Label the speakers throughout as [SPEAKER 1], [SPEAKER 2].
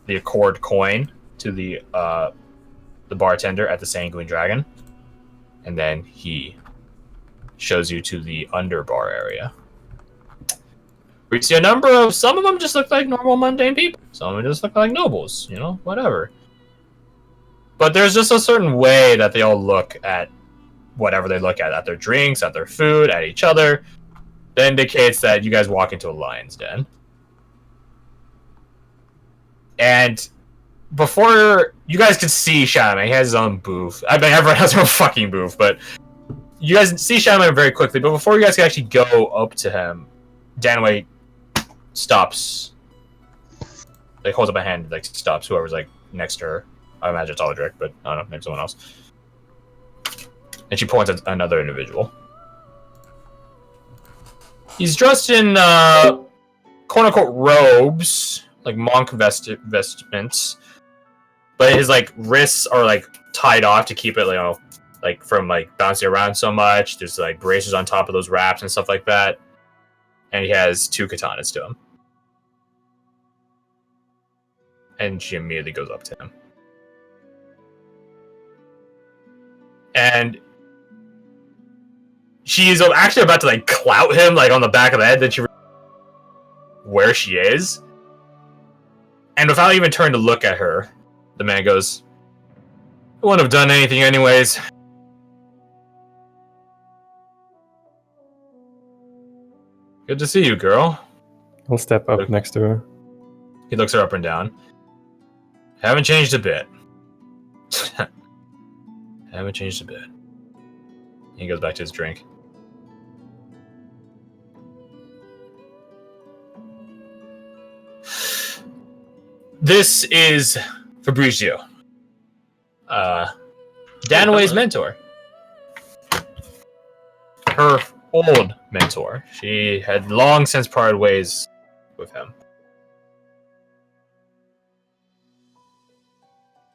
[SPEAKER 1] the Accord coin to the bartender at the Sanguine Dragon, and then he shows you to the underbar area. We see a number of, some of them just look like normal mundane people. Some of them just look like nobles, you know, whatever. But there's just a certain way that they all look at whatever they look at their drinks, at their food, at each other. That indicates that you guys walk into a lion's den. And before you guys could see Shaman, he has his own booth. I mean, everyone has their own fucking booth, but you guys see Shaman very quickly. But before you guys can actually go up to him, Danway stops, like holds up a hand, like stops whoever's like next to her. I imagine it's Aldrich, but I don't know, maybe someone else. And she points at another individual. He's dressed in quote-unquote robes, like monk vestments, but his like wrists are like tied off to keep it, you know, like from like bouncing around so much. There's like bracers on top of those wraps and stuff like that. And he has 2 katanas to him. And she immediately goes up to him. And she's actually about to like clout him like on the back of the head, then she where she is. And without even turning to look at her, the man goes, I wouldn't have done anything anyways. Good to see you, girl.
[SPEAKER 2] I'll step up next to her.
[SPEAKER 1] He looks her up and down. Haven't changed a bit. Haven't changed a bit. He goes back to his drink. This is Fabrizio. Danaway's mentor. Her old mentor. She had long since parted ways with him.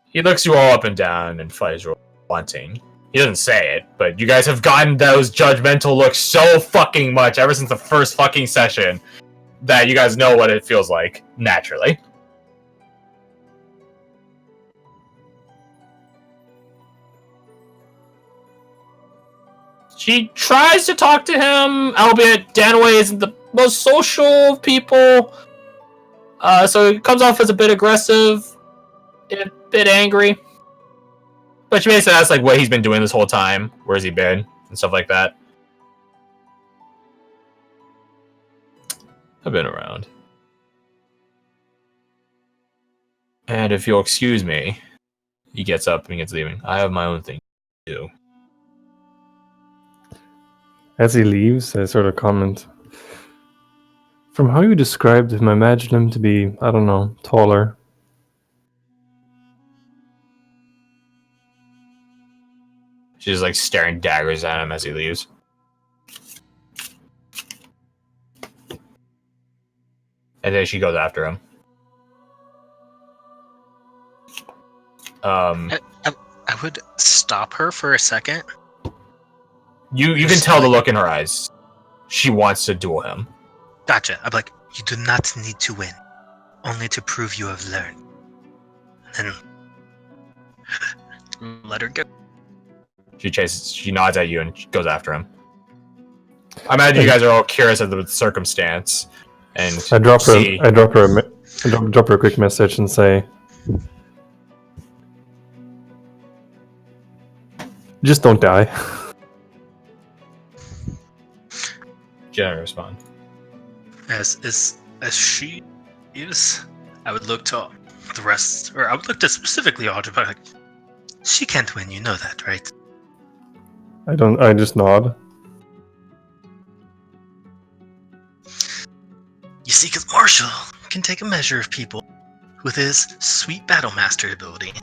[SPEAKER 1] He looks you all up and down and flies your wanting. He doesn't say it, but you guys have gotten those judgmental looks so fucking much ever since the first fucking session that you guys know what it feels like, naturally. She tries to talk to him, albeit Danaway isn't the most social of people. So it comes off as a bit aggressive, a bit angry. But she basically asks like what he's been doing this whole time, where's he been, and stuff like that. I've been around. And if you'll excuse me, he gets up and gets leaving. I have my own thing to do.
[SPEAKER 2] As he leaves, I sort of comment. From how you described him, I imagine him to be, I don't know, taller.
[SPEAKER 1] She's like staring daggers at him as he leaves. And then she goes after him.
[SPEAKER 3] I would stop her for a second.
[SPEAKER 1] You can tell the look in her eyes. She wants to duel him.
[SPEAKER 3] Gotcha. I'm like, you do not need to win, only to prove you have learned. And then let her go.
[SPEAKER 1] She nods at you and goes after him. I imagine you guys are all curious of the circumstance. And
[SPEAKER 2] I drop her a quick message and say, just don't die.
[SPEAKER 1] Jenna respond.
[SPEAKER 3] As she is, I would look to the rest, or I would look to specifically Audrey, but like, she can't win, you know that, right?
[SPEAKER 2] I just nod.
[SPEAKER 3] You see, because Marshall can take a measure of people with his sweet battle master ability.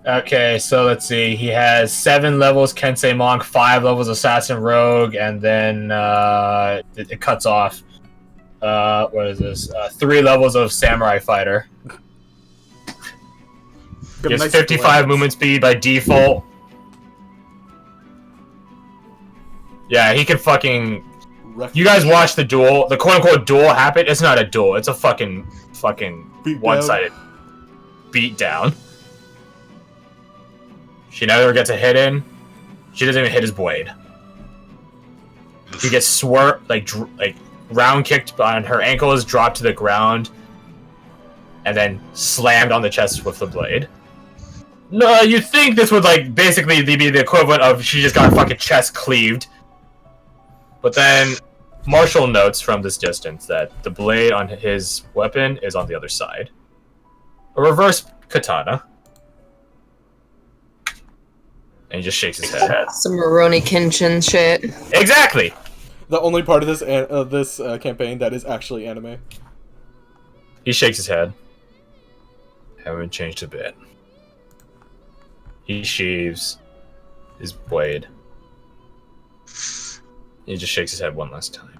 [SPEAKER 1] Okay, so let's see. He has 7 levels Kensei Monk, 5 levels Assassin Rogue, and then it cuts off. What is this? 3 levels of Samurai Fighter. He has 55 movement speed by default. Yeah, he can fucking... You guys watch the duel, the quote-unquote duel happen. It's not a duel. It's a fucking one-sided. beat down. She never gets a hit in. She doesn't even hit his blade. She gets swerved, like round kicked on her ankles, dropped to the ground, and then slammed on the chest with the blade. No, you'd think this would like basically be the equivalent of she just got her fucking chest cleaved. But then Marshall notes from this distance that the blade on his weapon is on the other side. A reverse katana. And he just shakes his head.
[SPEAKER 4] Some Rurouni Kenshin shit.
[SPEAKER 1] Exactly!
[SPEAKER 5] The only part of this campaign that is actually anime.
[SPEAKER 1] He shakes his head. Haven't changed a bit. He sheaves his blade. He just shakes his head one last time.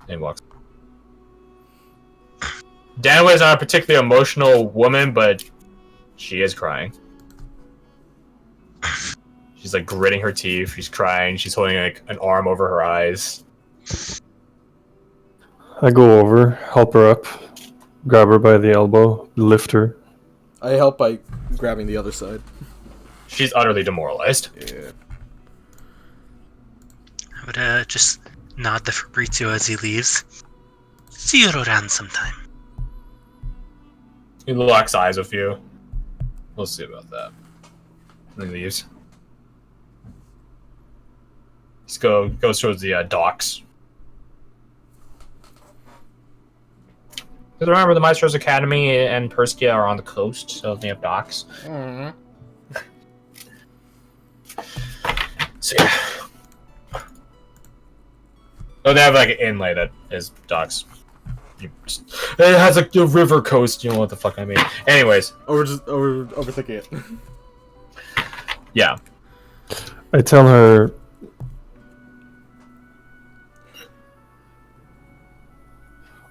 [SPEAKER 1] And walks. Danway's not a particularly emotional woman, but she is crying. She's like gritting her teeth. She's crying. She's holding like an arm over her eyes.
[SPEAKER 2] I go over, help her up, grab her by the elbow, lift her.
[SPEAKER 5] I help by grabbing the other side.
[SPEAKER 1] She's utterly demoralized.
[SPEAKER 5] Yeah.
[SPEAKER 3] I would just nod to Fabrizio as he leaves. See you around sometime.
[SPEAKER 1] He locks eyes with you. We'll see about that. And he leaves. Goes towards the docks. Because remember, the Maestro's Academy and Perskia are on the coast, so they have docks.
[SPEAKER 5] Mm-hmm.
[SPEAKER 1] So yeah. Oh, they have like an inlet that is docks. It has like the river coast, you know what the fuck I mean. Anyways.
[SPEAKER 5] Overthinking it.
[SPEAKER 1] Yeah.
[SPEAKER 2] I tell her...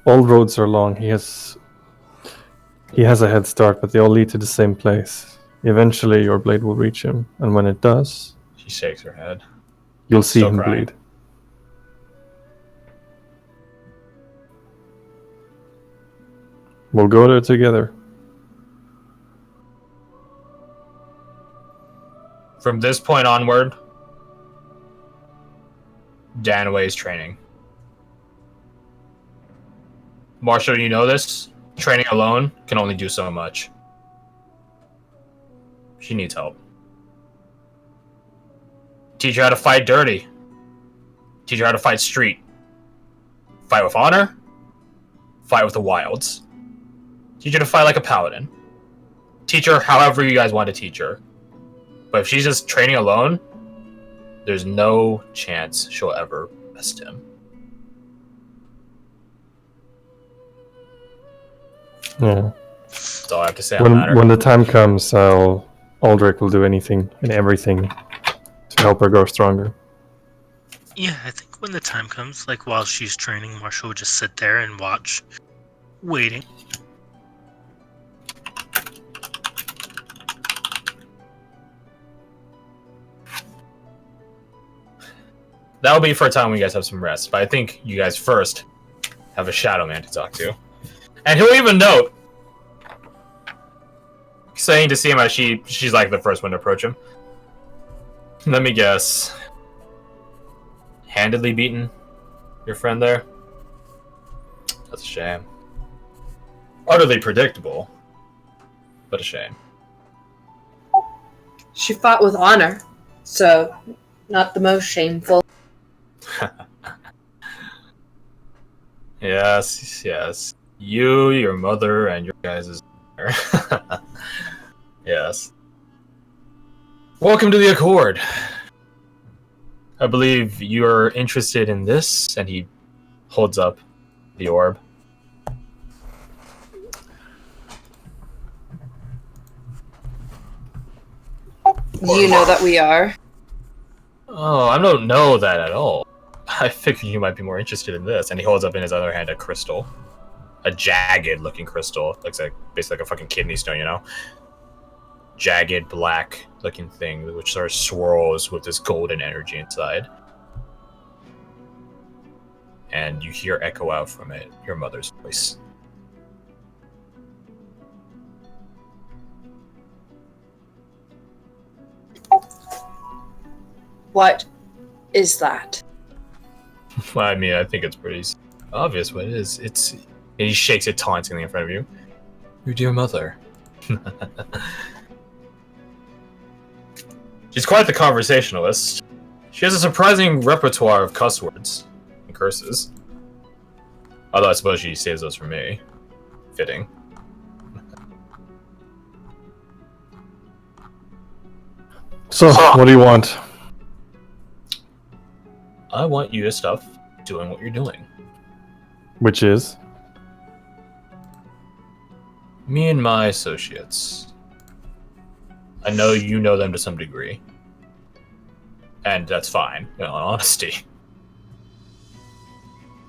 [SPEAKER 2] All roads are long. He has a head start, but they all lead to the same place. Eventually, your blade will reach him, and when it does...
[SPEAKER 1] She shakes her head.
[SPEAKER 2] You'll see him
[SPEAKER 1] crying.
[SPEAKER 2] bleed. We'll go there together.
[SPEAKER 1] From this point onward, Danway's training. Marshall, you know this? Training alone can only do so much. She needs help. Teach her how to fight dirty. Teach her how to fight street. Fight with honor. Fight with the wilds. Teach her to fight like a paladin. Teach her however you guys want to teach her. But if she's just training alone, there's no chance she'll ever best him.
[SPEAKER 2] Yeah.
[SPEAKER 1] That's all I have to say on the matter.
[SPEAKER 2] When the time comes, Aldrich will do anything and everything to help her grow stronger.
[SPEAKER 3] Yeah, I think when the time comes, like while she's training, Marshall would just sit there and watch, waiting.
[SPEAKER 1] That'll be for a time when you guys have some rest. But I think you guys first have a Shadow Man to talk to. And he'll even note, saying to see him as she's like the first one to approach him. Let me guess. Handedly beaten your friend there? That's a shame. Utterly predictable, but a shame.
[SPEAKER 4] She fought with honor, so not the most shameful.
[SPEAKER 1] Yes. You, your mother, and your guys' Yes. Welcome to the Accord. I believe you're interested in this, and he holds up the orb.
[SPEAKER 4] You know that we are.
[SPEAKER 1] Oh, I don't know that at all. I figured you might be more interested in this. And he holds up in his other hand a crystal. A jagged-looking crystal. Looks like basically like a fucking kidney stone, you know? Jagged, black-looking thing, which sort of swirls with this golden energy inside. And you hear echo out from it your mother's voice.
[SPEAKER 4] What is that?
[SPEAKER 1] Well, I mean, I think it's pretty obvious what it is. And he shakes it tauntingly in front of you. Your dear mother. She's quite the conversationalist. She has a surprising repertoire of cuss words and curses. Although I suppose she saves those for me. Fitting.
[SPEAKER 2] So, what do you want?
[SPEAKER 1] I want you to stop doing what you're doing.
[SPEAKER 2] Which is?
[SPEAKER 1] Me and my associates. I know you know them to some degree. And that's fine, in all honesty.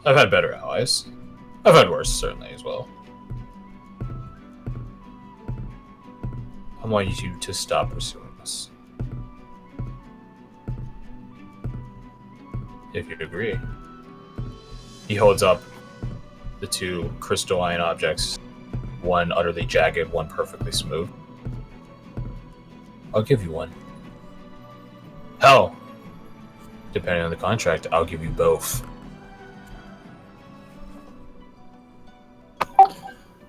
[SPEAKER 1] I've had better allies. I've had worse, certainly, as well. I want you to stop pursuing us. If you agree. He holds up the two crystalline objects, one utterly jagged, one perfectly smooth. I'll give you one. Hell, depending on the contract, I'll give you both.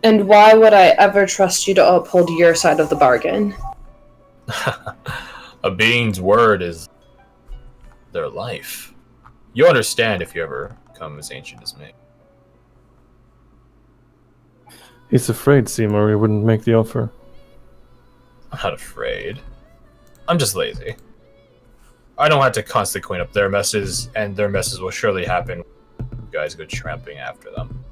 [SPEAKER 4] And why would I ever trust you to uphold your side of the bargain?
[SPEAKER 1] A being's word is their life. You'll understand if you ever become as ancient as me.
[SPEAKER 2] He's afraid Seymour he wouldn't make the offer.
[SPEAKER 1] I'm not afraid. I'm just lazy. I don't have to constantly clean up their messes, and their messes will surely happen when you guys go tramping after them.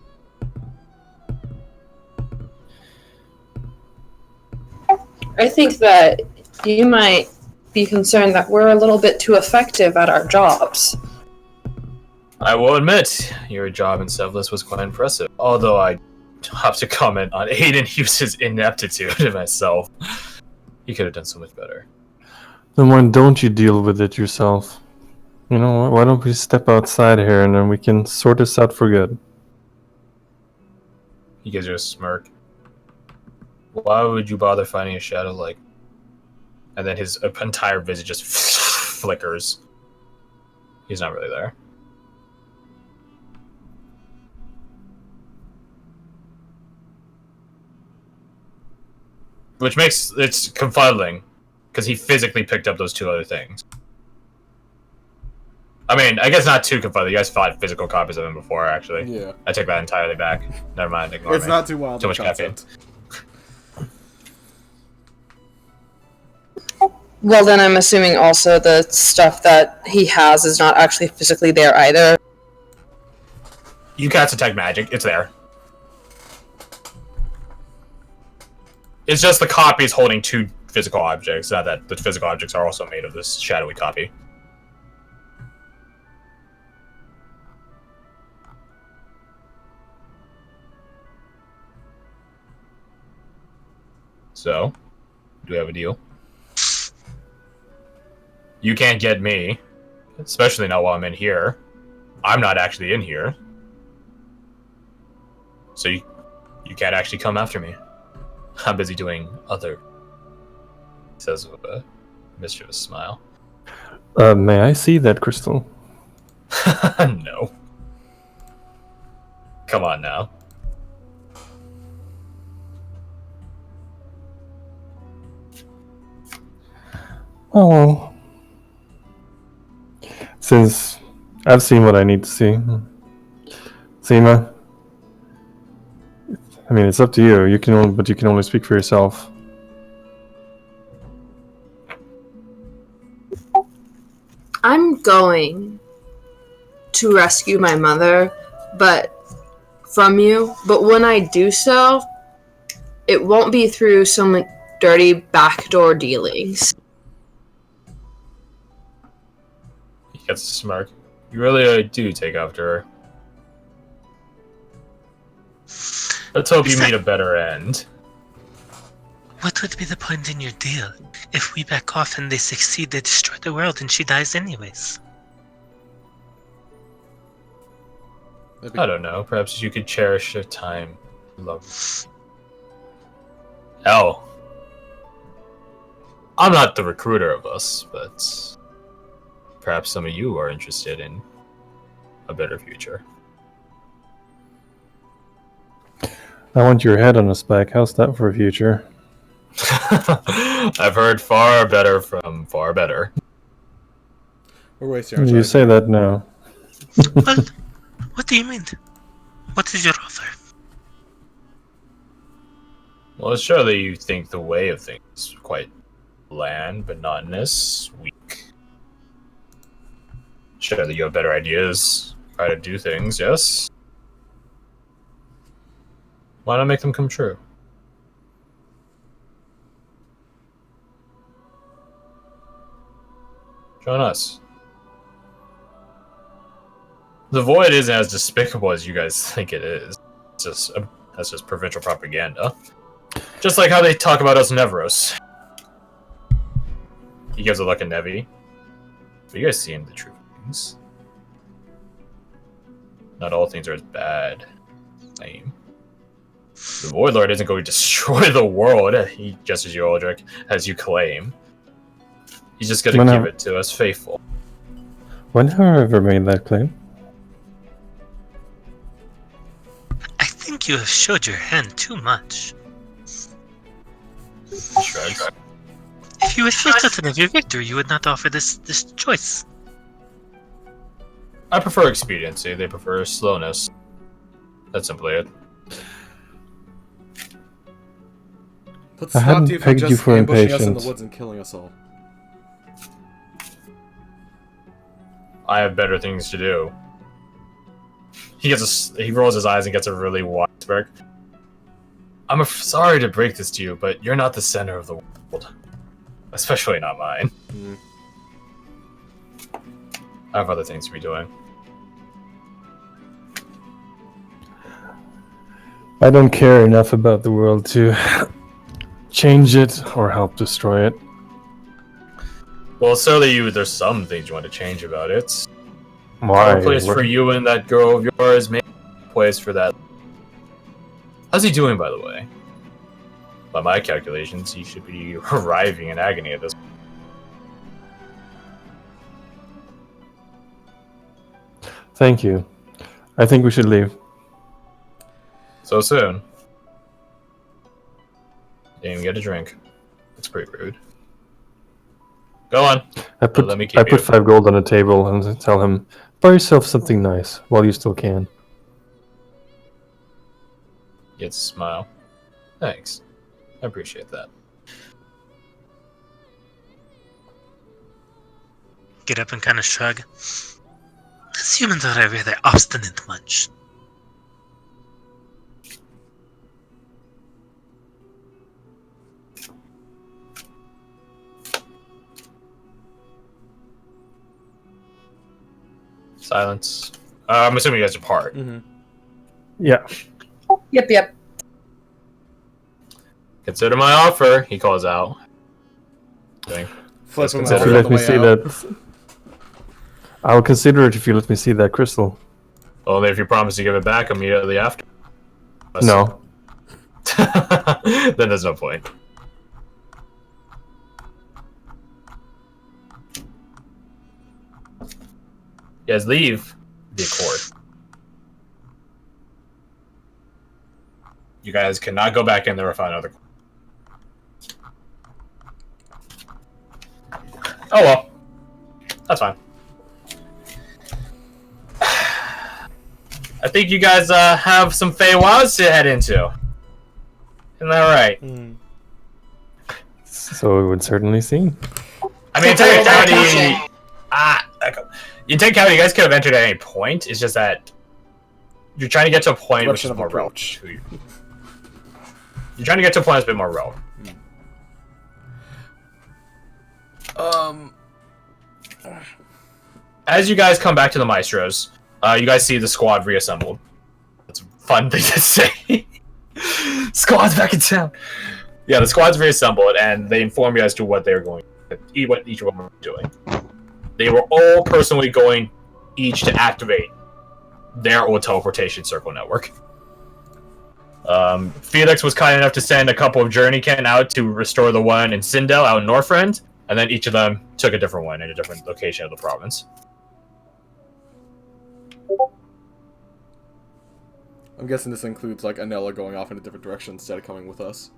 [SPEAKER 4] I think that you might be concerned that we're a little bit too effective at our jobs.
[SPEAKER 1] I will admit, your job in Sevlis was quite impressive, although I have to comment on Aiden Hughes' ineptitude myself. He could have done so much better.
[SPEAKER 2] Then why don't you deal with it yourself? You know, why don't we step outside here and then we can sort this out for good?
[SPEAKER 1] He gives you a smirk. Why would you bother finding a shadow like... And then his entire visage just flickers. He's not really there. Which makes it's confuddling, because he physically picked up those two other things. I mean, I guess not too confuddling. You guys fought physical copies of him before, actually.
[SPEAKER 5] Yeah.
[SPEAKER 1] I take that entirely back. Never mind, ignore
[SPEAKER 5] It's
[SPEAKER 1] me.
[SPEAKER 5] not too wild.
[SPEAKER 1] Too
[SPEAKER 5] of a
[SPEAKER 1] much caffeine.
[SPEAKER 5] concept.
[SPEAKER 4] Well, then I'm assuming also the stuff that he has is not actually physically there either.
[SPEAKER 1] You cast detect magic. It's there. It's just the copy is holding two physical objects, not that the physical objects are also made of this shadowy copy. So, do we have a deal? You can't get me, especially not while I'm in here. I'm not actually in here. So you can't actually come after me. I'm busy doing other, says with a mischievous smile.
[SPEAKER 2] May I see that crystal?
[SPEAKER 1] No. Come on now.
[SPEAKER 2] Oh well. Since I've seen what I need to see. Seema, I mean, it's up to you. But you can only speak for yourself.
[SPEAKER 4] I'm going to rescue my mother, from you. But when I do so, it won't be through some dirty backdoor dealings.
[SPEAKER 1] He gets a smirk. You really do take after her. Let's hope you meet a better end.
[SPEAKER 3] What would be the point in your deal? If we back off and they succeed, they destroy the world and she dies anyways.
[SPEAKER 1] I don't know. Perhaps you could cherish your time. Love. Hell. I'm not the recruiter of us, but perhaps some of you are interested in a better future.
[SPEAKER 2] I want your head on a spike. How's that for a future?
[SPEAKER 1] I've heard far better from far better.
[SPEAKER 5] We're wasting our time.
[SPEAKER 2] You say that now.
[SPEAKER 3] Well, what do you mean? What is your offer?
[SPEAKER 1] Well, surely you think the way of things is quite bland, monotonous, weak. Surely you have better ideas how to do things, yes? Why not make them come true? Join us. The Void isn't as despicable as you guys think it is. That's just provincial propaganda. Just like how they talk about us Nevros. He gives a look at Nevi. But you guys seeing the true things. Not all things are as bad. Lame. The Void Lord isn't going to destroy the world, just as you, Aldrich, as you claim. He's just going to give it to us faithful.
[SPEAKER 2] When have I ever made that claim?
[SPEAKER 3] I think you have showed your hand too much.
[SPEAKER 1] Shrugs.
[SPEAKER 3] If you were so certain of your victory, you would not offer this choice.
[SPEAKER 1] I prefer expediency. They prefer slowness. That's simply it.
[SPEAKER 5] What's
[SPEAKER 2] I
[SPEAKER 5] stopped
[SPEAKER 2] hadn't
[SPEAKER 5] you from
[SPEAKER 2] pegged you
[SPEAKER 5] just
[SPEAKER 2] for
[SPEAKER 5] ambushing us in the
[SPEAKER 2] impatience.
[SPEAKER 5] woods and killing us all?
[SPEAKER 1] I have better things to do. He rolls his eyes and gets a really wide smirk. I'm sorry to break this to you, but you're not the center of the world. Especially not mine.
[SPEAKER 5] Mm.
[SPEAKER 1] I have other things to be doing.
[SPEAKER 2] I don't care enough about the world to change it or help destroy it.
[SPEAKER 1] Well, certainly there's some things you want to change about it.
[SPEAKER 2] Why?
[SPEAKER 1] A place for you and that girl of yours, maybe a place for that. How's he doing, by the way? By my calculations, he should be arriving in agony at this point.
[SPEAKER 2] Thank you. I think we should leave.
[SPEAKER 1] So soon. Didn't even get a drink. That's pretty rude. Go on.
[SPEAKER 2] I put
[SPEAKER 1] let me keep
[SPEAKER 2] I put
[SPEAKER 1] you.
[SPEAKER 2] 5 gold on the table and tell him, buy yourself something nice while you still can.
[SPEAKER 1] Gets a smile. Thanks. I appreciate that.
[SPEAKER 3] Get up and kind of shrug. These humans are a rather obstinate bunch.
[SPEAKER 1] Silence. I'm assuming you guys are apart.
[SPEAKER 5] Mm-hmm.
[SPEAKER 2] Yeah.
[SPEAKER 4] Yep.
[SPEAKER 1] Consider my offer, he calls out. Okay.
[SPEAKER 5] Flip him
[SPEAKER 1] Consider
[SPEAKER 5] off
[SPEAKER 2] If you
[SPEAKER 1] it.
[SPEAKER 5] on
[SPEAKER 2] let
[SPEAKER 5] the
[SPEAKER 2] me
[SPEAKER 5] way
[SPEAKER 2] see
[SPEAKER 5] out.
[SPEAKER 2] that, I'll consider it if you let me see that crystal.
[SPEAKER 1] Only if you promise to give it back immediately after.
[SPEAKER 2] No.
[SPEAKER 1] Then there's no point. You guys leave the Accord. You guys cannot go back in there or find other. Oh well. That's fine. I think you guys have some Feywilds to head into. Isn't that right?
[SPEAKER 5] Mm.
[SPEAKER 2] So it would certainly seem.
[SPEAKER 1] I mean, in technicality, in technicality, you guys could have entered at any point. It's just that you're trying to get to a point which
[SPEAKER 5] Direction
[SPEAKER 1] is
[SPEAKER 5] of
[SPEAKER 1] more
[SPEAKER 5] approach.
[SPEAKER 1] relevant to you. You're trying to get to a point that's a bit more relevant. As you guys come back to the Maestros, you guys see the squad reassembled. That's a fun thing to say. Squad's back in town. Yeah, the squad's reassembled, and they inform you as to what they're going, what each of them are doing. They were all personally going each to activate their old teleportation circle network. Felix was kind enough to send a couple of Journeyken out to restore the one in Sindel out in Northrend, And then each of them took a different one in a different location of the province.
[SPEAKER 5] I'm guessing this includes like Anella going off in a different direction instead of coming with us.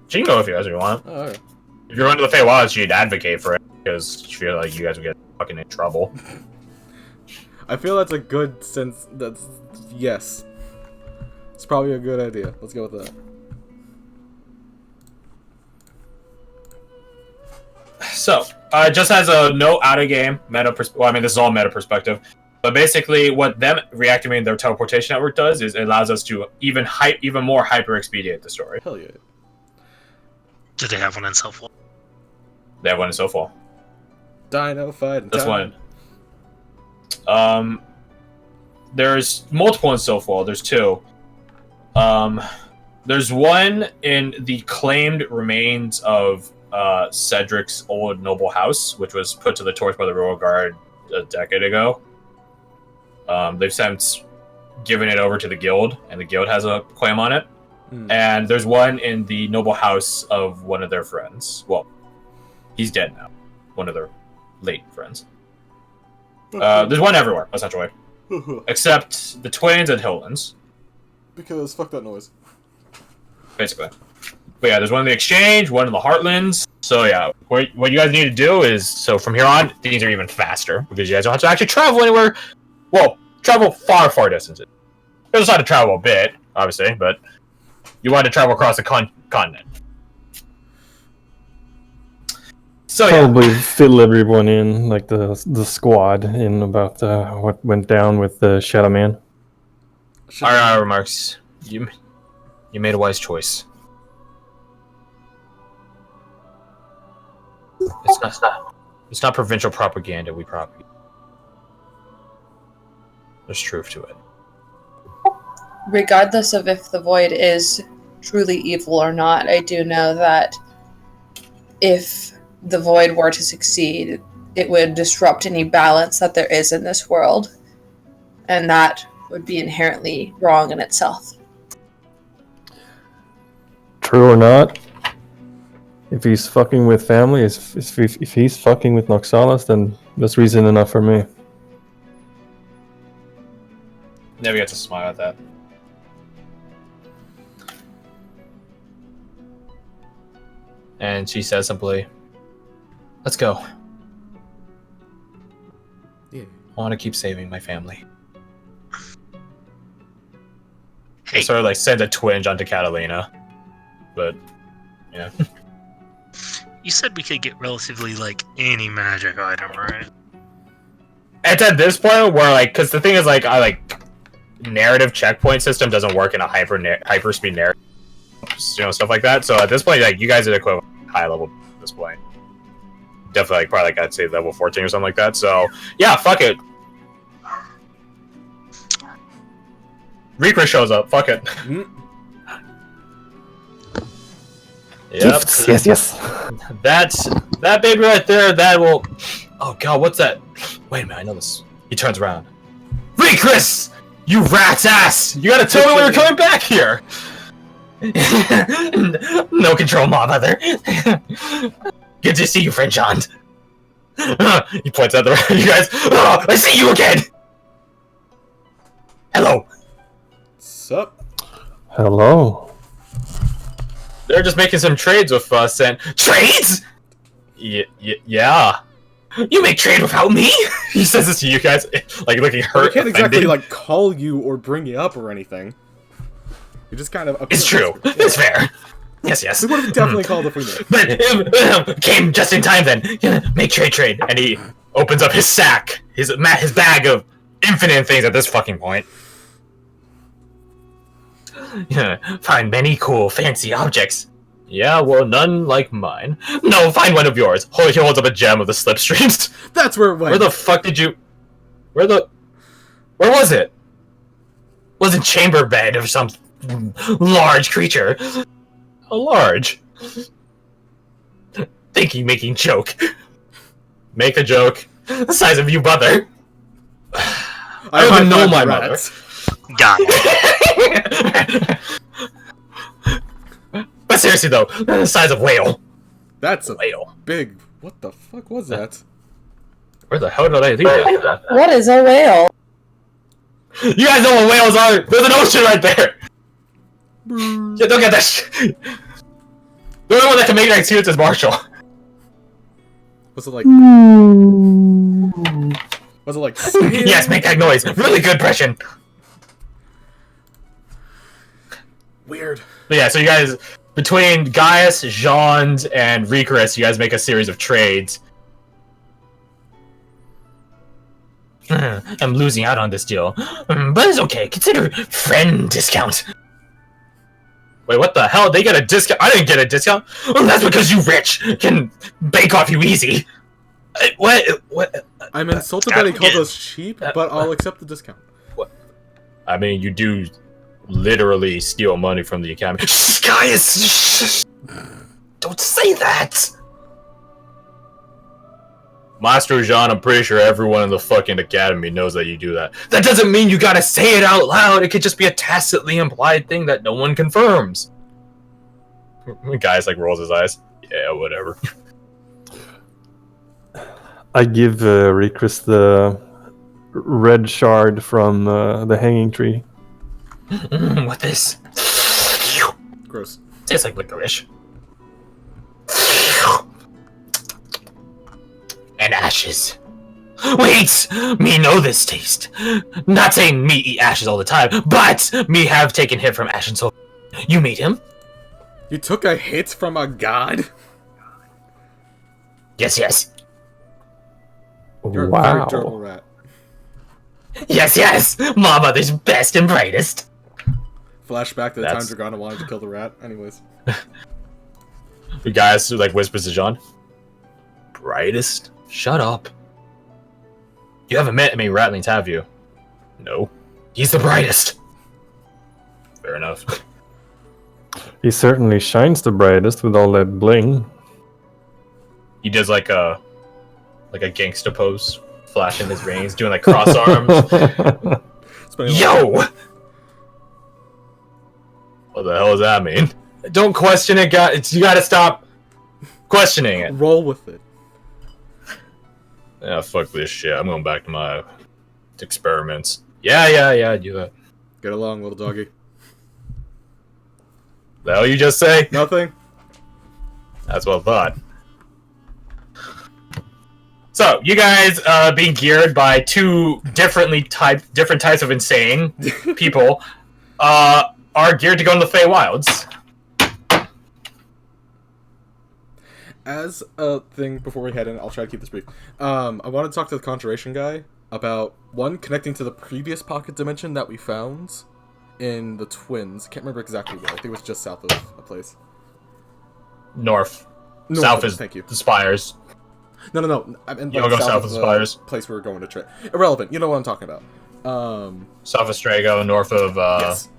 [SPEAKER 1] She can go if you guys want.
[SPEAKER 5] Oh, okay.
[SPEAKER 1] If you're going to the Feywilds, she'd advocate for it because she feel like you guys would get fucking in trouble.
[SPEAKER 5] I feel that's a good sense. That's yes. It's probably a good idea. Let's go with that.
[SPEAKER 1] So, just as a note out of game meta. Well, I mean, this is all meta perspective. But basically, what them reactivating their teleportation network does is it allows us to even more hyper expedite the story.
[SPEAKER 5] Hell yeah.
[SPEAKER 3] Do they have one in Self-Wall?
[SPEAKER 1] They have one in Soulfall.
[SPEAKER 5] Dino fight.
[SPEAKER 1] This one. There's multiple in Soulfall. There's two. There's one in the claimed remains of Cedric's old noble house, which was put to the torch by the Royal Guard a decade ago. They've since given it over to the guild, and the guild has a claim on it. And there's one in the noble house of one of their friends. Well, he's dead now. One of their late friends. There's one everywhere, essentially. Except the twins and Hilllands.
[SPEAKER 5] Because fuck that noise.
[SPEAKER 1] Basically. But yeah, there's one in the Exchange, one in the Heartlands. So yeah, what you guys need to do is, so from here on, things are even faster. Because you guys don't have to actually travel anywhere. Well, travel far distances. You just have to travel a bit, obviously, but you want to travel across the continent. So
[SPEAKER 2] Probably fill everyone in, like the squad, in about what went down with the Shadow Man.
[SPEAKER 1] Our remarks. You made a wise choice. It's not provincial propaganda we propagate. There's truth to it.
[SPEAKER 4] Regardless of if the void is truly evil or not, I do know that if the void were to succeed, it would disrupt any balance that there is in this world, and that would be inherently wrong in itself.
[SPEAKER 2] True or not, if he's fucking with family, if he's fucking with Noxalas, then that's reason enough for me.
[SPEAKER 1] Never get to smile at that. And she says simply, "Let's go.
[SPEAKER 5] Yeah.
[SPEAKER 1] I want to keep saving my family."
[SPEAKER 3] Hey,
[SPEAKER 1] It sort of like sends a twinge onto Catalina. But, yeah.
[SPEAKER 3] you said we could get relatively, like, any magic item, right?
[SPEAKER 1] It's at this point where, like, because the thing is, like, narrative checkpoint system doesn't work in a hyperspeed narrative, stuff like that. So at this point, like, you guys are equivalent high level at this point. Definitely, like, probably, like, I'd say level 14 or something like that. So, yeah, fuck it. Reaper shows up. Fuck it. Yep.
[SPEAKER 2] Gifts. Yes.
[SPEAKER 1] That baby right there. That will. Oh god, what's that? Wait a minute, I know this. He turns around. Chris, you rat's ass! You gotta tell me when you're coming back here. No control, my mother. Good to see you, friend John. He points at you guys. Oh, I see you again. Hello.
[SPEAKER 5] Sup?
[SPEAKER 2] Hello.
[SPEAKER 1] They're just making some trades with us, and trades? Yeah. You make trade without me? He says this to you guys, like looking hurt.
[SPEAKER 5] I can't exactly
[SPEAKER 1] offended.
[SPEAKER 5] like call you or bring you up or anything. You just kind of.
[SPEAKER 1] It's true. It's fair. Yes.
[SPEAKER 5] We would have definitely called if we knew.
[SPEAKER 1] But came just in time then. Make trade, and he opens up his sack, his bag of infinite things at this fucking point. Find many cool, fancy objects. Yeah, well, none like mine. No, find one of yours. He holds up a gem of the slipstreams.
[SPEAKER 5] That's where it went.
[SPEAKER 1] Where the fuck did you... Where was it? Was it chamber bed or some large creature? A large. Thinking, making joke. Make a joke. The size of you, mother. I don't even know my mother.
[SPEAKER 3] Got it.
[SPEAKER 1] But seriously though, the size of whale.
[SPEAKER 5] That's a
[SPEAKER 1] Whale.
[SPEAKER 5] big. What the fuck was that?
[SPEAKER 1] Where the hell did I leave that?
[SPEAKER 6] What is a whale?
[SPEAKER 1] You guys know what whales are! There's an ocean right there! Yeah, don't get that shit! The only one that can make that excuse is Marshall.
[SPEAKER 5] Was it like? Was it like?
[SPEAKER 1] Yes, make that noise! Really good impression!
[SPEAKER 5] Weird.
[SPEAKER 1] But yeah, so you guys, between Gaius, Jean, and Rikaris, you guys make a series of trades. I'm losing out on this deal, but it's okay. Consider friend discount. Wait, what the hell? They get a discount? I didn't get a discount. Oh, that's because you rich can bake off you easy. What?
[SPEAKER 5] I'm insulted that he called us cheap, but I'll accept the discount.
[SPEAKER 1] I mean, you do literally steal money from the academy. Shh, Gaius! Don't say that! Master Jean, I'm pretty sure everyone in the fucking academy knows that you do that. That doesn't mean you gotta say it out loud. It could just be a tacitly implied thing that no one confirms. Gaius like rolls his eyes. Yeah, whatever.
[SPEAKER 2] I give Rikris the red shard from the hanging tree.
[SPEAKER 1] What this?
[SPEAKER 5] Gross.
[SPEAKER 1] Tastes like licorice. And ashes. Wait! Me know this taste. Not saying me eat ashes all the time, but me have taken hit from ashes. So you meet him?
[SPEAKER 5] You took a hit from a god?
[SPEAKER 1] Yes.
[SPEAKER 5] You're a very
[SPEAKER 2] Wow.
[SPEAKER 5] durable rat.
[SPEAKER 1] Yes! My mother's best and brightest.
[SPEAKER 5] Flashback to the
[SPEAKER 1] That's-
[SPEAKER 5] time Dragana wanted to kill the rat. Anyways.
[SPEAKER 1] The guys who like whispers to John. Brightest? Shut up. You haven't met any ratlings, have you? No. He's the brightest. Fair enough.
[SPEAKER 2] He certainly shines the brightest with all that bling.
[SPEAKER 1] He does like a gangsta pose, flashing his rings, doing like cross arms.
[SPEAKER 5] Spending a lot-
[SPEAKER 1] Yo! What the hell does that mean? Don't question it, guys. You gotta stop questioning it.
[SPEAKER 5] Roll with it.
[SPEAKER 1] Yeah, fuck this shit. I'm going back to my experiments. Yeah, do that.
[SPEAKER 5] Get along, little doggy.
[SPEAKER 1] The hell you just say?
[SPEAKER 5] Nothing?
[SPEAKER 1] That's what I thought. So, you guys being geared by two different types of insane people are geared to go in the Feywilds.
[SPEAKER 5] As a thing, before we head in, I'll try to keep this brief. I want to talk to the Conjuration guy about, one, connecting to the previous pocket dimension that we found in the Twins. Can't remember exactly where. I think it was just south of a place.
[SPEAKER 1] North.
[SPEAKER 5] North
[SPEAKER 1] South
[SPEAKER 5] of it,
[SPEAKER 1] is
[SPEAKER 5] thank you.
[SPEAKER 1] the Spires.
[SPEAKER 5] No. I mean,
[SPEAKER 1] You wanna go south of the Spires?
[SPEAKER 5] Place we were going to trip. Irrelevant. You know what I'm talking about.
[SPEAKER 1] South of Strago, north of,
[SPEAKER 5] Yes.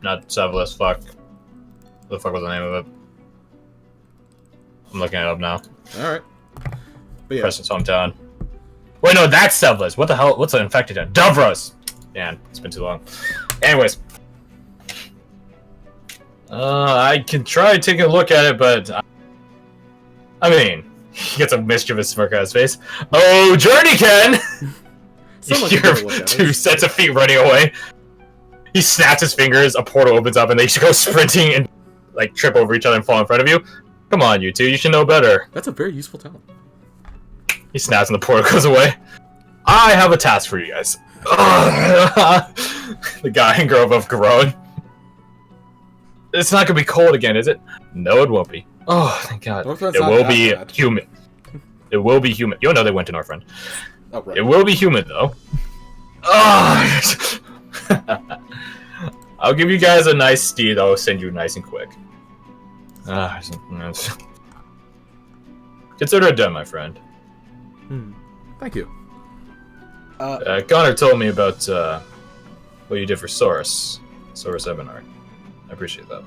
[SPEAKER 1] not Severus, fuck. What the fuck was the name of it? I'm looking it up now.
[SPEAKER 5] Alright. But yeah.
[SPEAKER 1] Preston's hometown. Wait, no, that's Severus. What the hell? What's an infected town? Dovros! Man, it's been too long. Anyways. I can try taking a look at it, but... I mean, he gets a mischievous smirk on his face. Oh, Journey can!
[SPEAKER 5] Someone
[SPEAKER 1] You
[SPEAKER 5] can
[SPEAKER 1] hear
[SPEAKER 5] take a look at it.
[SPEAKER 1] 2 sets of feet running away. He snaps his fingers, a portal opens up, and they go sprinting and like trip over each other and fall in front of you. Come on, you two, you should know better.
[SPEAKER 5] That's a very useful talent.
[SPEAKER 1] He snaps and the portal goes away. I have a task for you guys. The guy and girl above groan. It's not gonna be cold again, is it? No, it won't be. Oh, thank God.
[SPEAKER 5] Northrend's
[SPEAKER 1] It
[SPEAKER 5] not
[SPEAKER 1] will
[SPEAKER 5] that
[SPEAKER 1] be
[SPEAKER 5] bad.
[SPEAKER 1] humid. It will be humid. You know they went to Northrend.
[SPEAKER 5] Oh, right.
[SPEAKER 1] It will be humid though. Oh. I'll give you guys a nice steed. I'll send you nice and quick. Consider it done, my friend.
[SPEAKER 5] Thank you.
[SPEAKER 1] Connor told me about what you did for Saurus Ebenar. I appreciate that.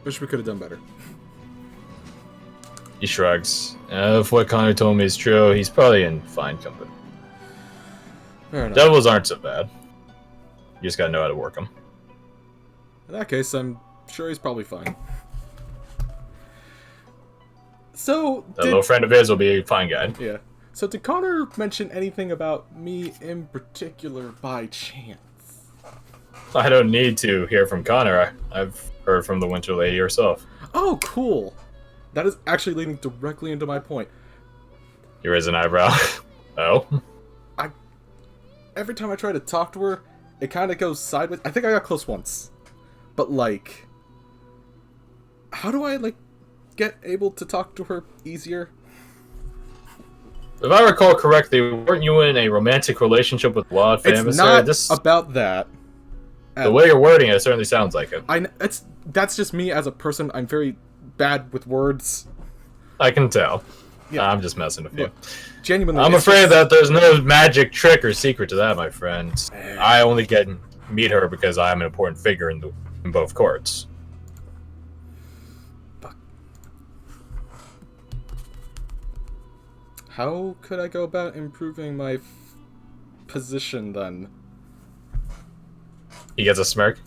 [SPEAKER 5] Wish we could have done better.
[SPEAKER 1] He shrugs. If what Connor told me is true, he's probably in fine company.
[SPEAKER 5] Fair enough.
[SPEAKER 1] Devils aren't so bad. You just gotta know how to work them.
[SPEAKER 5] In that case, I'm sure he's probably fine. So,
[SPEAKER 1] A little friend of his will be a fine guy.
[SPEAKER 5] yeah. So did Connor mention anything about me in particular by chance?
[SPEAKER 1] I don't need to hear from Connor. I've heard from the Winter Lady herself.
[SPEAKER 5] Oh, cool. That is actually leading directly into my point.
[SPEAKER 1] You raise an eyebrow. Oh?
[SPEAKER 5] Every time I try to talk to her, it kind of goes sideways. I think I got close once. But, like... How do I, like, get able to talk to her easier?
[SPEAKER 1] If I recall correctly, weren't you in a romantic relationship with Wild Fey
[SPEAKER 5] It's
[SPEAKER 1] Emissary?
[SPEAKER 5] not about that.
[SPEAKER 1] The way you're wording it certainly sounds like it.
[SPEAKER 5] That's just me as a person. I'm very bad with words.
[SPEAKER 1] I can tell.
[SPEAKER 5] Yeah.
[SPEAKER 1] I'm just messing with you.
[SPEAKER 5] Look, genuinely,
[SPEAKER 1] I'm
[SPEAKER 5] it's
[SPEAKER 1] afraid
[SPEAKER 5] just-
[SPEAKER 1] that there's no magic trick or secret to that, my friend. I only get to meet her because I'm an important figure in both courts.
[SPEAKER 5] How could I go about improving my position then?
[SPEAKER 1] He gets a smirk.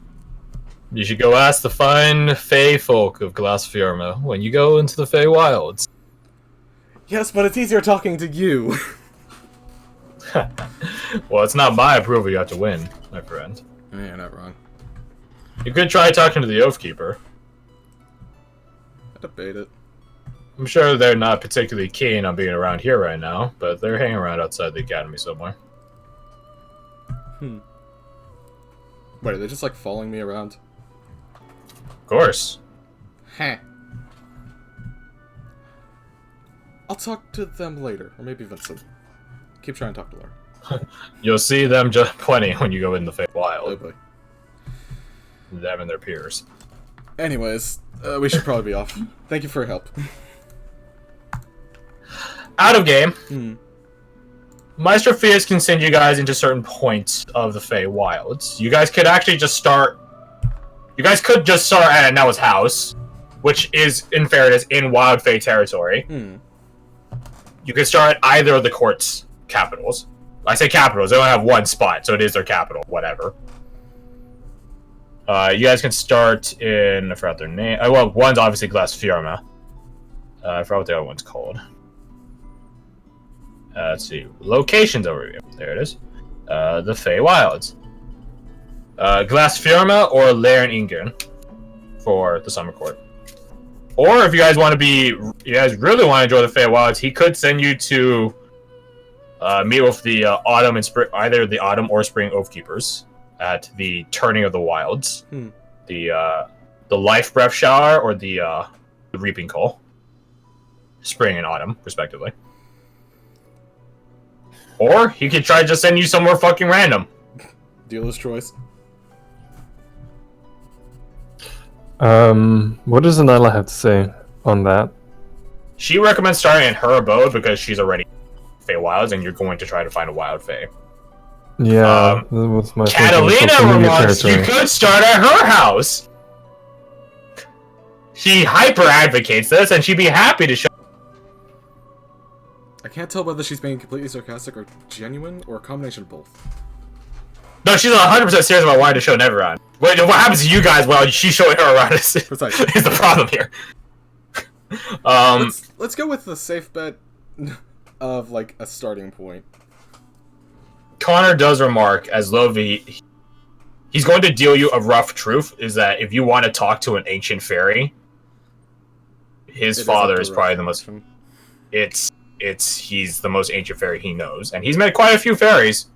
[SPEAKER 1] You should go ask the fine Fey folk of Glassfjorma when you go into the Fey Wilds.
[SPEAKER 5] Yes, but it's easier talking to you.
[SPEAKER 1] Well, it's not my approval you have to win, my friend.
[SPEAKER 5] Yeah, you're not wrong.
[SPEAKER 1] You could try talking to the Oathkeeper.
[SPEAKER 5] I debate it.
[SPEAKER 1] I'm sure they're not particularly keen on being around here right now, but they're hanging around outside the academy somewhere.
[SPEAKER 5] Wait, are they just like following me around?
[SPEAKER 1] Of course.
[SPEAKER 5] Heh. I'll talk to them later, or maybe Vincent. Keep trying to talk to Laura.
[SPEAKER 1] You'll see them just plenty when you go in the Fey
[SPEAKER 5] Oh
[SPEAKER 1] Wild.
[SPEAKER 5] boy.
[SPEAKER 1] Them and their peers.
[SPEAKER 5] Anyways, we should probably be off. Thank you for your help.
[SPEAKER 1] Out of game. Maestro Fias can send you guys into certain points of the Fey Wilds. You guys could actually just start... You guys could just start at Noah's house, which is, in fairness, in Wild Fey territory. You could start at either of the court's capitals. I say capitals, they only have one spot, so it is their capital, whatever. You guys can start in... I forgot their name. Well, one's obviously Glassfjorma. I forgot what the other one's called. Let's see. Locations overview. There it is. The Fey Wilds. Glassfjorma or Laren Ingen for the Summer Court. Or if you guys want to be... You guys really want to enjoy the Fey Wilds, he could send you to meet with the Autumn and Spring... Either the Autumn or Spring Oathkeepers at the Turning of the Wilds. The Life Breath Shower or the Reaping Call. Spring and Autumn, respectively. Or he could try to just send you somewhere fucking random.
[SPEAKER 5] Dealer's choice.
[SPEAKER 2] What does Anila have to say on that?
[SPEAKER 1] She recommends starting in her abode because she's already Fey Wilds and you're going to try to find a Wild Fey.
[SPEAKER 2] Yeah, that was my
[SPEAKER 1] Catalina remarks you could start at her house. She hyper advocates this and she'd be happy to show.
[SPEAKER 5] I can't tell whether she's being completely sarcastic or genuine, or a combination of both.
[SPEAKER 1] No, she's 100% serious about wanting to show Neveron. What happens to you guys while she's showing her around is
[SPEAKER 5] Precisely.
[SPEAKER 1] the problem here.
[SPEAKER 5] Let's go with the safe bet of, like, a starting point.
[SPEAKER 1] Connor does remark, as Lovey, he's going to deal you a rough truth, is that if you want to talk to an ancient fairy, his father is probably the most... He's the most ancient fairy he knows, and he's met quite a few fairies.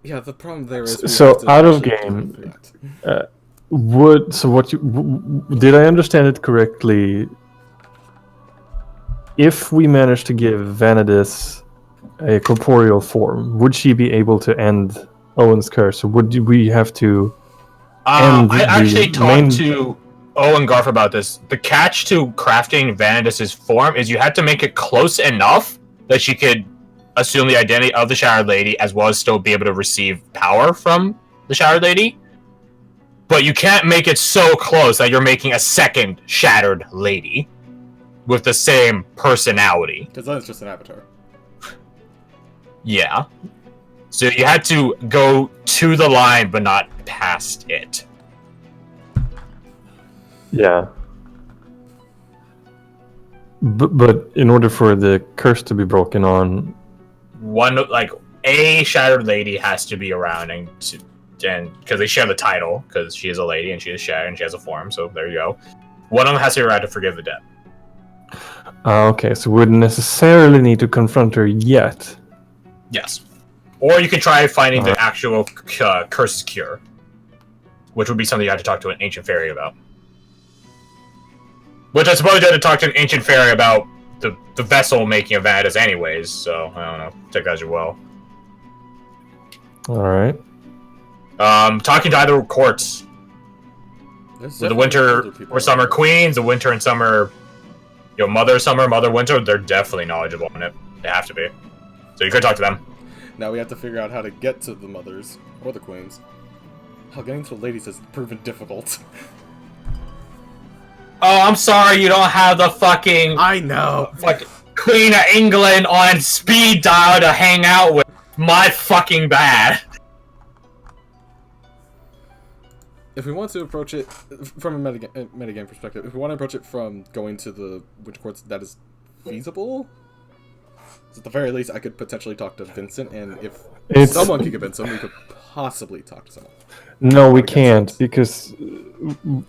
[SPEAKER 5] Yeah, the problem there is...
[SPEAKER 2] So, out of game, did I understand it correctly? If we manage to give Vanadis a corporeal form, would she be able to end Owen's curse, or would we have to end
[SPEAKER 1] I actually
[SPEAKER 2] the
[SPEAKER 1] talked to Owen Garth about this. The catch to crafting Vanadis's form is you had to make it close enough that she could assume the identity of the Shattered Lady as well as still be able to receive power from the Shattered Lady. But you can't make it so close that you're making a second Shattered Lady with the same personality.
[SPEAKER 5] Because then it's just an avatar.
[SPEAKER 1] Yeah. So you had to go to the line, but not past it.
[SPEAKER 2] Yeah. But in order for the curse to be broken on,
[SPEAKER 1] A Shattered Lady has to be around, and because they share the title, because she is a lady and she is shattered and she has a form. So there you go. One of them has to be around to forgive the dead.
[SPEAKER 2] okay, so we wouldn't necessarily need to confront her yet.
[SPEAKER 1] Yes. Or you could try finding the actual curse cure, which would be something you have to talk to an ancient fairy about. Which I suppose you had to talk to an ancient fairy about the vessel making of Vanadis anyways, so I don't know. Take that as you will.
[SPEAKER 2] Alright.
[SPEAKER 1] Talking to either courts. The winter or summer queens, the winter and summer mother summer, mother winter, they're definitely knowledgeable in it. They have to be. So you could talk to them.
[SPEAKER 5] Now we have to figure out how to get to the mothers or the queens. How getting to the ladies has proven difficult.
[SPEAKER 1] Oh, I'm sorry you don't have the fucking...
[SPEAKER 5] I know!
[SPEAKER 1] Fucking Queen of England on speed dial to hang out with. My fucking bad.
[SPEAKER 5] If we want to approach it from a metagame perspective, if we want to approach it from going to the winter courts, that is feasible. So at the very least, I could potentially talk to Vincent, and if someone could convince him, we could possibly talk to someone.
[SPEAKER 2] No, we can't, because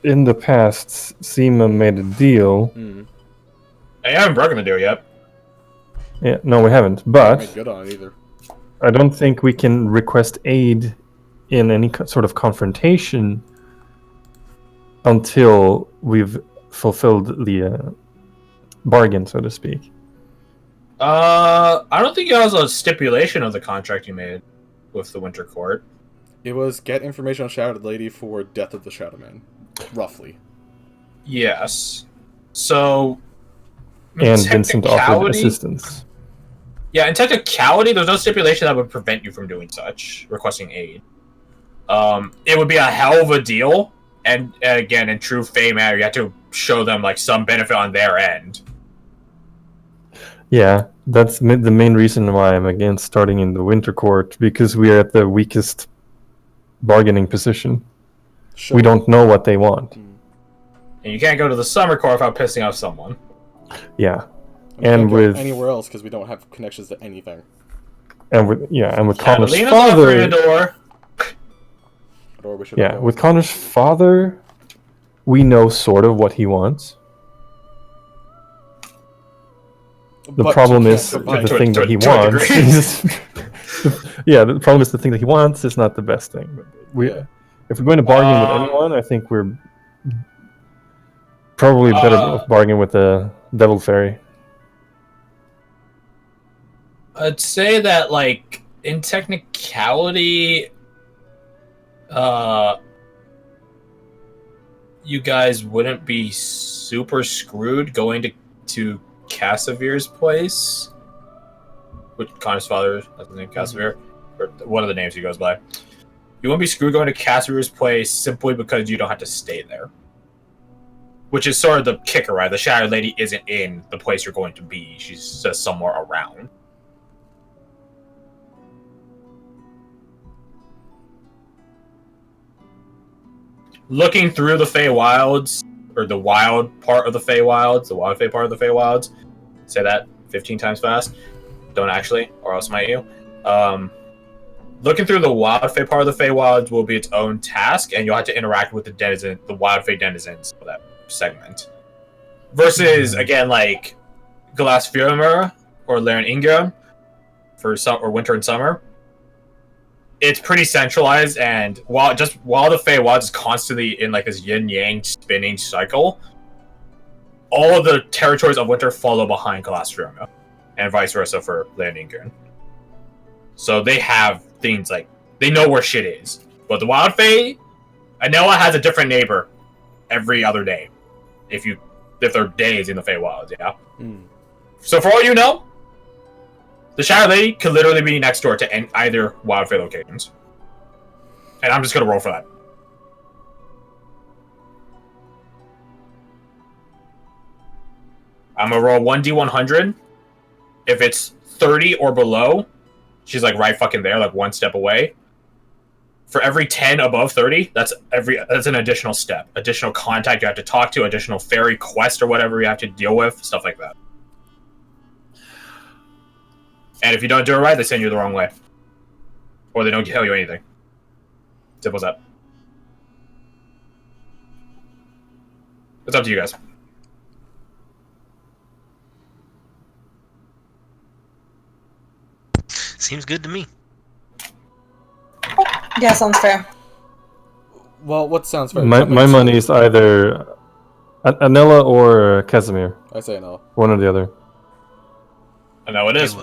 [SPEAKER 2] in the past, Seema made a deal.
[SPEAKER 1] I haven't broken the deal yet.
[SPEAKER 2] Yeah, no, we haven't. But
[SPEAKER 5] made good on it either.
[SPEAKER 2] I don't think we can request aid in any sort of confrontation until we've fulfilled the bargain, so to speak.
[SPEAKER 1] I don't think it was a stipulation of the contract you made with the Winter Court.
[SPEAKER 5] It was get information on Shattered Lady for Death of the Shadow Man, roughly.
[SPEAKER 1] Yes. So...
[SPEAKER 2] And Vincent offered assistance.
[SPEAKER 1] Yeah, in technicality, there's no stipulation that would prevent you from doing such, requesting aid. It would be a hell of a deal, and again, in true Fae manner, you have to show them like some benefit on their end.
[SPEAKER 2] Yeah, that's the main reason why I'm against starting in the Winter Court, because we are at the weakest bargaining position.
[SPEAKER 5] Sure.
[SPEAKER 2] We don't know what they want.
[SPEAKER 1] And you can't go to the Summer Court without pissing off someone.
[SPEAKER 2] Yeah.
[SPEAKER 5] And with anywhere else because we don't have connections to anything.
[SPEAKER 2] And with Connor's
[SPEAKER 1] father.
[SPEAKER 2] With Connor's father, we know sort of what he wants. The problem is the thing that he wants. The problem is the thing that he wants is not the best thing. If we're going to bargain with anyone, I think we're probably better off bargaining with the Devil Fairy.
[SPEAKER 1] I'd say that, like, in technicality, you guys wouldn't be super screwed going to Cassavir's place, which Connor's father has the name Cassavir, or one of the names he goes by. You won't be screwed going to Cassavir's place simply because you don't have to stay there. Which is sort of the kicker, right? The Shattered Lady isn't in the place you're going to be. She's just somewhere around. Looking through the Feywilds, or the wild part of the Feywilds, the wild Fey part of the Feywilds, say that 15 times fast. Don't actually, or else might you. Looking through the wild Fey part of the Feywilds will be its own task, and you'll have to interact with the wild Fey denizens for that segment. Versus, again, like Glassfirmer or Laren Ingram for winter and summer. It's pretty centralized, and while the Feywild is constantly in like this yin-yang spinning cycle, all of the territories of winter follow behind Glassfirma, and vice versa for Landingern. So they have things like they know where shit is. But the Wild Fey, Anella has a different neighbor every other day, if there are days in the Feywild, yeah. So for all you know, the Shadow Lady could literally be next door to either Wild Fey locations. And I'm just going to roll for that. I'm going to roll 1d100. If it's 30 or below, She's like right fucking there, like one step away. For every 10 above 30, that's an additional step, additional contact you have to talk to, additional fairy quest or whatever you have to deal with, stuff like that. And if you don't do it right, they send you the wrong way. Or they don't tell you anything. Simple as that. It's up to you guys.
[SPEAKER 3] Seems good to me.
[SPEAKER 6] Yeah, sounds fair.
[SPEAKER 5] Well, what sounds fair?
[SPEAKER 2] My money is either Anella or Casimir.
[SPEAKER 5] I say no.
[SPEAKER 2] One or the other.
[SPEAKER 1] I know it is.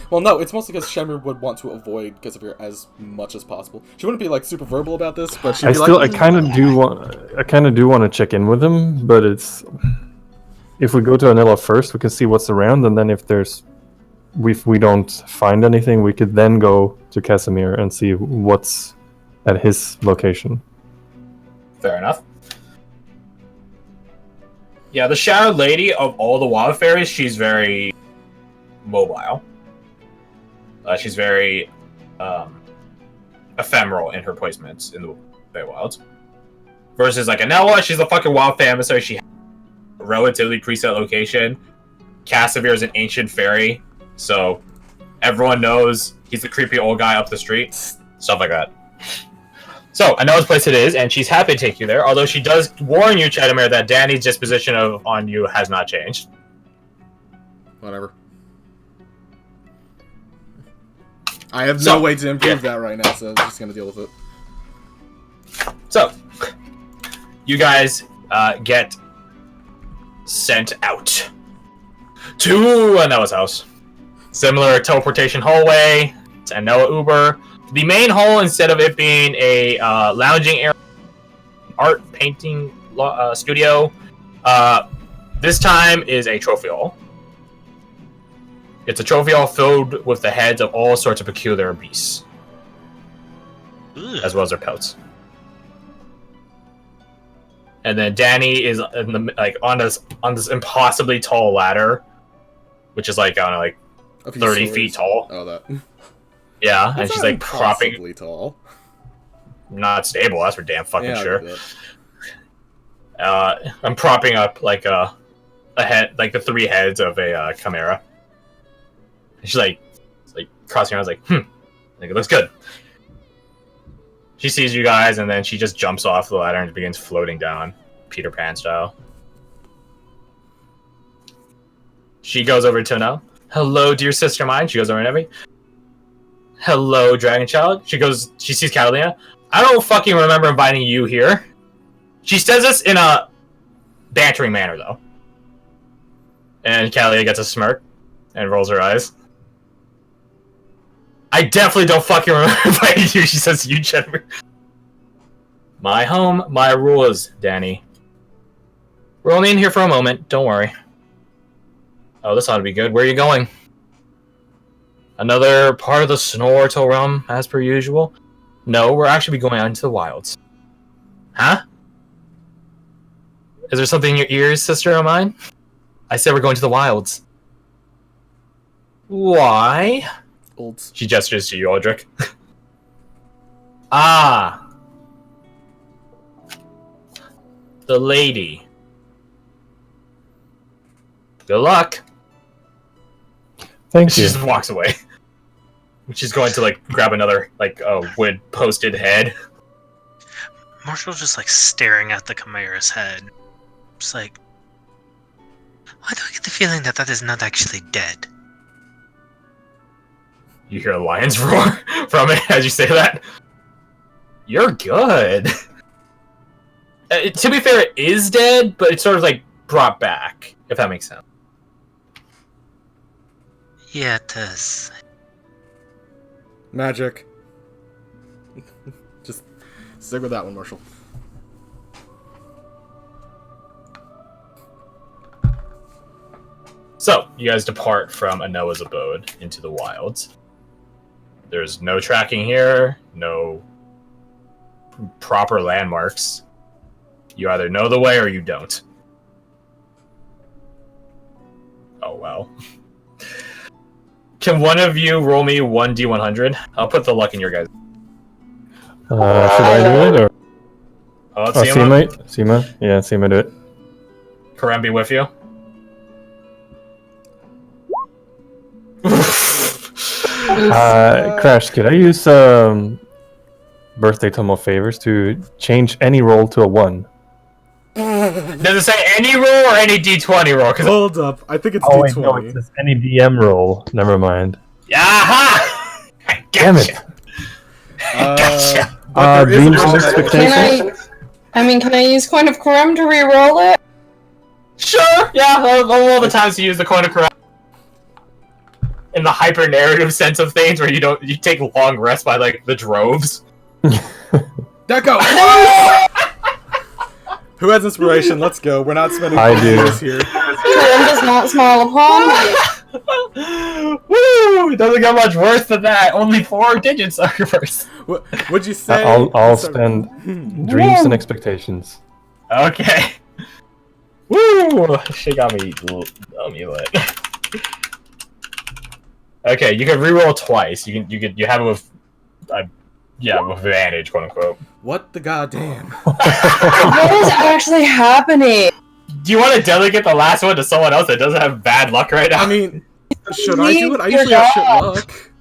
[SPEAKER 5] Well, no, it's mostly because Shenmue would want to avoid Casimir as much as possible. She wouldn't be like super verbal about this, but she'd be
[SPEAKER 2] I kind of do want to check in with him, but it's if we go to Anella first, we can see what's around, and then if we don't find anything, we could then go to Casimir and see what's at his location.
[SPEAKER 1] Fair enough. Yeah, the Shadowed Lady of all the Wild Fairies, she's very mobile. She's very ephemeral in her placements in the Feywilds. Versus like Anella, she's a fucking wild fairy, so she has a relatively preset location. Casimir is an ancient fairy, so everyone knows he's the creepy old guy up the street. Stuff like that. So, Anella's place it is, and she's happy to take you there, although she does warn you, Chadamir, that Danny's disposition on you has not changed.
[SPEAKER 5] Whatever. I have no way to improve that right now, so I'm just gonna deal with it.
[SPEAKER 1] So, you guys get sent out to Anella's house. Similar teleportation hallway to Anella Uber. The main hall, instead of it being a lounging area, art painting studio, this time is a trophy hall. It's a trophy hall filled with the heads of all sorts of peculiar beasts, as well as their pelts. And then Danny is in the, on this impossibly tall ladder, which is like 30 feet tall.
[SPEAKER 5] Oh, that.
[SPEAKER 1] Yeah, and she's like propping.
[SPEAKER 5] Impossibly tall.
[SPEAKER 1] Not stable. That's for damn fucking
[SPEAKER 5] Yeah,
[SPEAKER 1] sure. I'm propping up like a head, like the three heads of a chimera. And she's like crossing her arms, like it looks good. She sees you guys, and then she just jumps off the ladder and begins floating down, Peter Pan style. She goes over to Anel. Hello, dear sister mine. She goes over to Nevi. Hello, Dragon Child. She sees Catalina. I don't fucking remember inviting you here. She says this in a bantering manner, though. And Catalina gets a smirk and rolls her eyes. I definitely don't fucking remember inviting you, she says to you, Jennifer. My home, my rules, Danny. We're only in here for a moment, don't worry. Oh, this ought to be good. Where are you going? Another part of the Snortle realm, as per usual? No, we're actually going out into the wilds. Huh? Is there something in your ears, sister of mine? I said we're going to the wilds. Why?
[SPEAKER 5] Olds.
[SPEAKER 1] She gestures to you, Aldrich. Ah. The lady. Good luck.
[SPEAKER 2] Thank
[SPEAKER 1] She
[SPEAKER 2] you.
[SPEAKER 1] just walks away. She's going to grab another wood posted head.
[SPEAKER 3] Marshall's just staring at the chimera's head. It's like, why do I get the feeling that is not actually dead?
[SPEAKER 1] You hear a lion's roar from it as you say that. You're good. To be fair, it is dead, but it's sort of brought back, if that makes sense.
[SPEAKER 3] Yeah, it does.
[SPEAKER 5] Magic. Just stick with that one, Marshall.
[SPEAKER 1] So, you guys depart from Anoa's abode into the wilds. There's no tracking here, no proper landmarks. You either know the way or you don't. Oh well. Can one of you roll me 1d100? I'll put the luck in your guys.
[SPEAKER 2] Should I do it or?
[SPEAKER 1] Oh, let's
[SPEAKER 2] Oh,
[SPEAKER 1] see him.
[SPEAKER 2] Seema? Yeah, Seema do it.
[SPEAKER 1] Karam be with you.
[SPEAKER 2] Crash, could I use birthday tomo favors to change any roll to a 1?
[SPEAKER 1] Does it say any roll or any d20 roll? Cause
[SPEAKER 5] Hold up. I think it's
[SPEAKER 2] Oh, wait,
[SPEAKER 5] D20.
[SPEAKER 2] no, it says any DM roll. Never mind.
[SPEAKER 1] Aha! Gotcha.
[SPEAKER 2] Damn it.
[SPEAKER 5] But there is a
[SPEAKER 2] dreams and
[SPEAKER 5] version that-
[SPEAKER 2] expectations?
[SPEAKER 4] Can I use Coin of Karam to re-roll it?
[SPEAKER 1] Sure. Yeah. All the times you use the coin of correct. In the hyper narrative sense of things, where you take long rests by like the droves.
[SPEAKER 5] That go. Who has inspiration? Let's go. We're not spending
[SPEAKER 2] I do.
[SPEAKER 5] days here.
[SPEAKER 4] Karam does not smile upon me.
[SPEAKER 1] Woo! It doesn't get much worse than that. Only 4 digits are worse.
[SPEAKER 5] What'd you say?
[SPEAKER 2] I'll spend dreams and expectations.
[SPEAKER 1] Okay. Woo! She got me lit. Okay, you can reroll twice. You have it with, with advantage, quote unquote.
[SPEAKER 5] What the goddamn?
[SPEAKER 4] What is actually happening?
[SPEAKER 1] Do you want to delegate the last one to someone else that doesn't have bad luck right now?
[SPEAKER 5] I mean, should I do it? I usually have shit luck.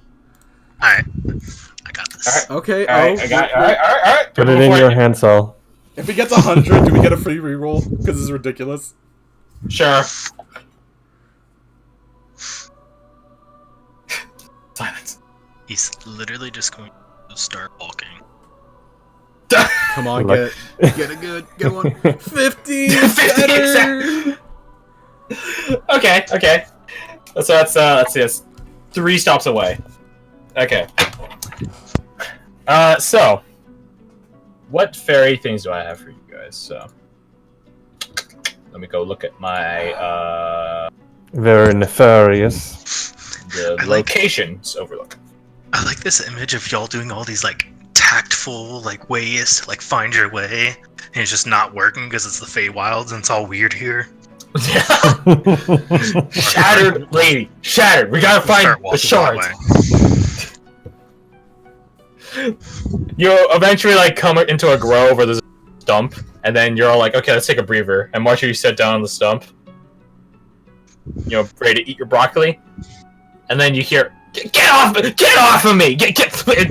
[SPEAKER 3] Alright. I got this.
[SPEAKER 5] Okay.
[SPEAKER 1] Alright, I got it. Alright.
[SPEAKER 2] Put it in your hands, Sal.
[SPEAKER 5] If he gets 100, do we get a free reroll? Because this is ridiculous.
[SPEAKER 1] Sure. Silence.
[SPEAKER 3] He's literally just going to start walking.
[SPEAKER 5] Come on,
[SPEAKER 2] Like-
[SPEAKER 5] get it good. Get one. 50 better.
[SPEAKER 1] Okay. So let's see, that's 3 stops away. Okay. So what fairy things do I have for you guys? So let me go look at my
[SPEAKER 2] Very nefarious.
[SPEAKER 1] the
[SPEAKER 3] I like-
[SPEAKER 1] locations overlook.
[SPEAKER 3] I like this image of y'all doing all these like tactful like ways to like find your way, and it's just not working because it's the Feywilds and it's all weird here.
[SPEAKER 1] Shattered lady, shattered. We gotta find
[SPEAKER 3] Start
[SPEAKER 1] the
[SPEAKER 3] walking
[SPEAKER 1] shards.
[SPEAKER 3] that way.
[SPEAKER 1] You eventually like come into a grove where there's a stump, and then you're all like, okay, let's take a breather. And Marcia, you sit down on the stump, ready to eat your broccoli, and then you hear, get off of me! Get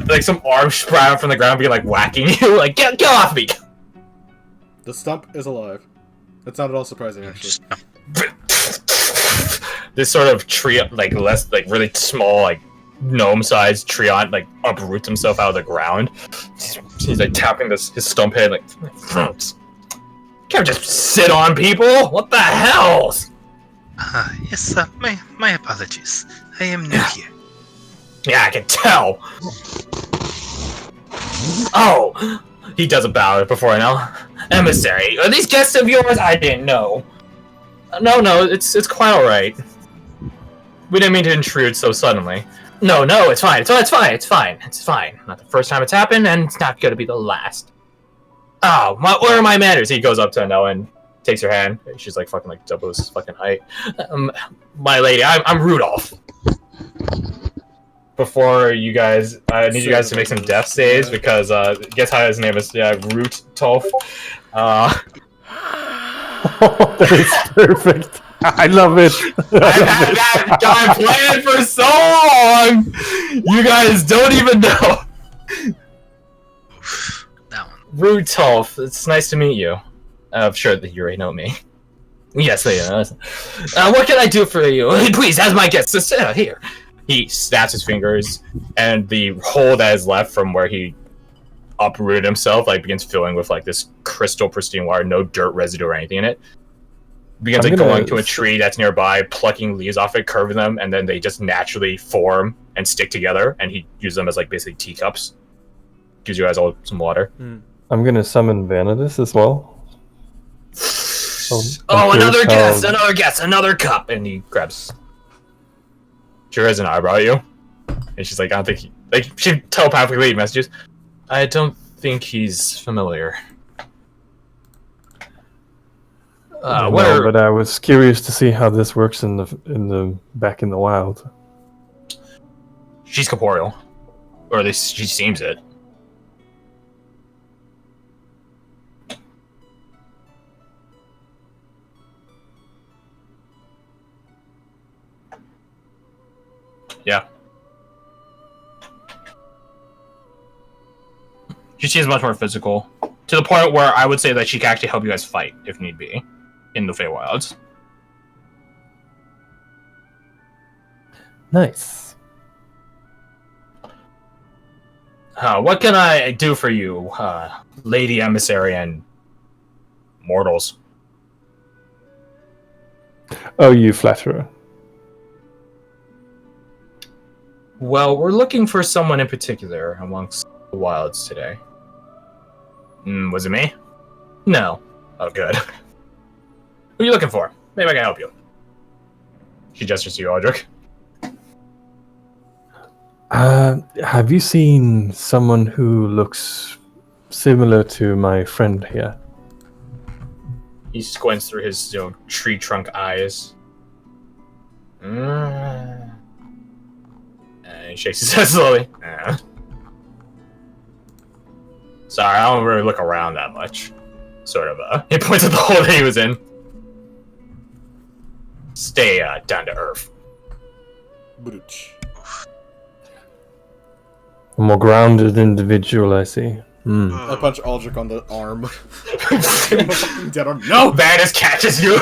[SPEAKER 1] like some arm sprout from the ground, being like whacking you, like get off me!
[SPEAKER 5] The stump is alive. That's not at all surprising, actually.
[SPEAKER 1] This sort of tree, like less, like really small, like gnome-sized treant, like uproots himself out of the ground. He's like tapping his stump head, like, can't just sit on people. What the hell?
[SPEAKER 3] Yes, my apologies. I am new here.
[SPEAKER 1] Yeah, I can tell. Oh, he does a bow before I know. Emissary, are these guests of yours? I didn't know. No, it's quite all right. We didn't mean to intrude so suddenly. No, it's fine. It's fine. Not the first time it's happened, and it's not going to be the last. Oh, where are my manners? He goes up to Noah and takes her hand. She's like fucking like double his fucking height. My lady, I'm Rudolph. Before you guys, I need you guys to make some death saves because guess how his name is? Yeah, Root Tolf.
[SPEAKER 2] That is perfect. I love it.
[SPEAKER 1] I've had that guy planned for so long. You guys don't even know.
[SPEAKER 3] That one.
[SPEAKER 1] Root Tolf, it's nice to meet you. I'm sure that you already know me. Yes, I know. What can I do for you? Please, as my guest, sit here. He snaps his fingers, and the hole that is left from where he uprooted himself like begins filling with like this crystal pristine water, no dirt residue or anything in it. Begins like going to a tree that's nearby, plucking leaves off it, curving them, and then they just naturally form and stick together. And he uses them as like basically teacups. Gives you guys all some water.
[SPEAKER 2] I'm gonna summon Vanadis as well.
[SPEAKER 1] Oh, another guest, another cup, and he grabs. She has an eyebrow at you, and she's like, I don't think he, like, she telepathically messages. I don't think he's familiar.
[SPEAKER 2] But I was curious to see how this works in the back in the wild.
[SPEAKER 1] She's corporeal. Or at least she seems it. Yeah. She seems much more physical. To the point where I would say that she can actually help you guys fight, if need be, in the Feywilds.
[SPEAKER 2] Nice.
[SPEAKER 1] What can I do for you, Lady Emissary and mortals?
[SPEAKER 2] Oh, you flatterer.
[SPEAKER 1] Well, we're looking for someone in particular amongst the wilds today. Was it me? No. Oh, good. Who are you looking for? Maybe I can help you. She gestures to you, Aldrich.
[SPEAKER 2] Have you seen someone who looks similar to my friend here?
[SPEAKER 1] He squints through his tree trunk eyes. And he shakes his head slowly. Sorry, I don't really look around that much. Sort of, he points at the hole that he was in. Stay, down to earth.
[SPEAKER 5] Brooch.
[SPEAKER 2] A more grounded individual, I see.
[SPEAKER 5] I punch Aldrich on the arm. Fucking dead arm. No!
[SPEAKER 1] Vanus catches you!